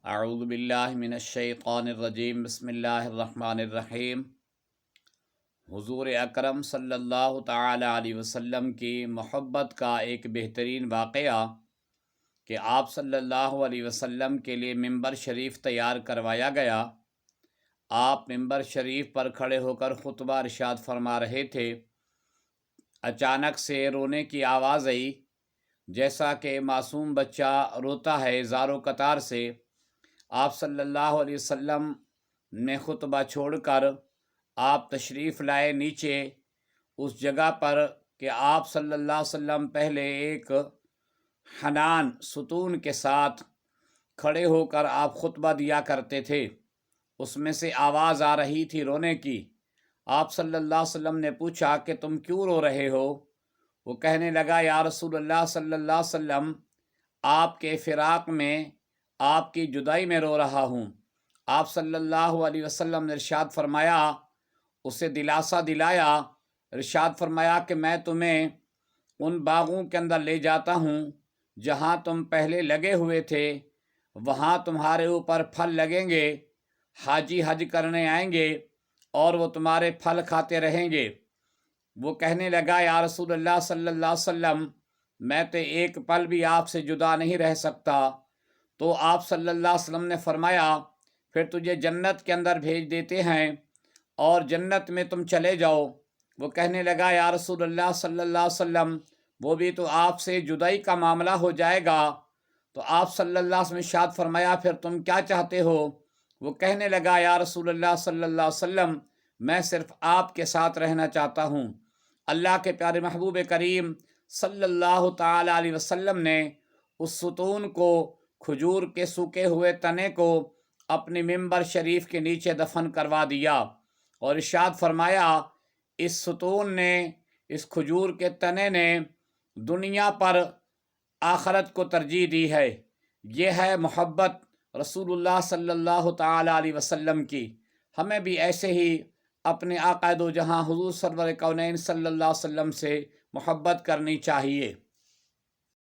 اعوذ باللہ من الشیطان الرجیم، بسم اللہ الرحمن الرحیم۔ حضور اکرم صلی اللہ تعالی علیہ وسلم کی محبت کا ایک بہترین واقعہ کہ آپ صلی اللہ علیہ وسلم کے لیے ممبر شریف تیار کروایا گیا۔ آپ ممبر شریف پر کھڑے ہو کر خطبہ ارشاد فرما رہے تھے، اچانک سے رونے کی آواز آئی، جیسا کہ معصوم بچہ روتا ہے زار و قطار سے۔ آپ صلی اللہ علیہ وسلم نے خطبہ چھوڑ کر آپ تشریف لائے نیچے اس جگہ پر کہ آپ صلی اللہ علیہ وسلم پہلے ایک حنان ستون کے ساتھ کھڑے ہو کر آپ خطبہ دیا کرتے تھے۔ اس میں سے آواز آ رہی تھی رونے کی۔ آپ صلی اللہ علیہ وسلم نے پوچھا کہ تم کیوں رو رہے ہو؟ وہ کہنے لگا، یا رسول اللہ صلی اللہ علیہ وسلم، آپ کے فراق میں، آپ کی جدائی میں رو رہا ہوں۔ آپ صلی اللہ علیہ وسلم نے ارشاد فرمایا، اسے دلاسا دلایا، ارشاد فرمایا کہ میں تمہیں ان باغوں کے اندر لے جاتا ہوں جہاں تم پہلے لگے ہوئے تھے، وہاں تمہارے اوپر پھل لگیں گے، حاجی حج کرنے آئیں گے اور وہ تمہارے پھل کھاتے رہیں گے۔ وہ کہنے لگا، یا رسول اللہ صلی اللہ علیہ وسلم، میں تو ایک پل بھی آپ سے جدا نہیں رہ سکتا۔ تو آپ صلی اللہ علیہ وسلم نے فرمایا، پھر تجھے جنت کے اندر بھیج دیتے ہیں اور جنت میں تم چلے جاؤ۔ وہ کہنے لگا، یا رسول اللہ صلی اللہ علیہ وسلم، وہ بھی تو آپ سے جدائی کا معاملہ ہو جائے گا۔ تو آپ صلی اللہ علیہ وسلم نے ارشاد فرمایا، پھر تم کیا چاہتے ہو؟ وہ کہنے لگا، یا رسول اللہ صلی اللہ علیہ وسلم، میں صرف آپ کے ساتھ رہنا چاہتا ہوں۔ اللہ کے پیارے محبوب کریم صلی اللہ تعالی علیہ وسلم نے اس ستون کو، کھجور کے سوکھے ہوئے تنے کو، اپنی ممبر شریف کے نیچے دفن کروا دیا اور ارشاد فرمایا، اس ستون نے، اس کھجور کے تنے نے دنیا پر آخرت کو ترجیح دی ہے۔ یہ ہے محبت رسول اللہ صلی اللہ تعالی علیہ وسلم کی۔ ہمیں بھی ایسے ہی اپنے آقا دو جہاں حضور سرور کونین صلی اللہ علیہ وسلم سے محبت کرنی چاہیے۔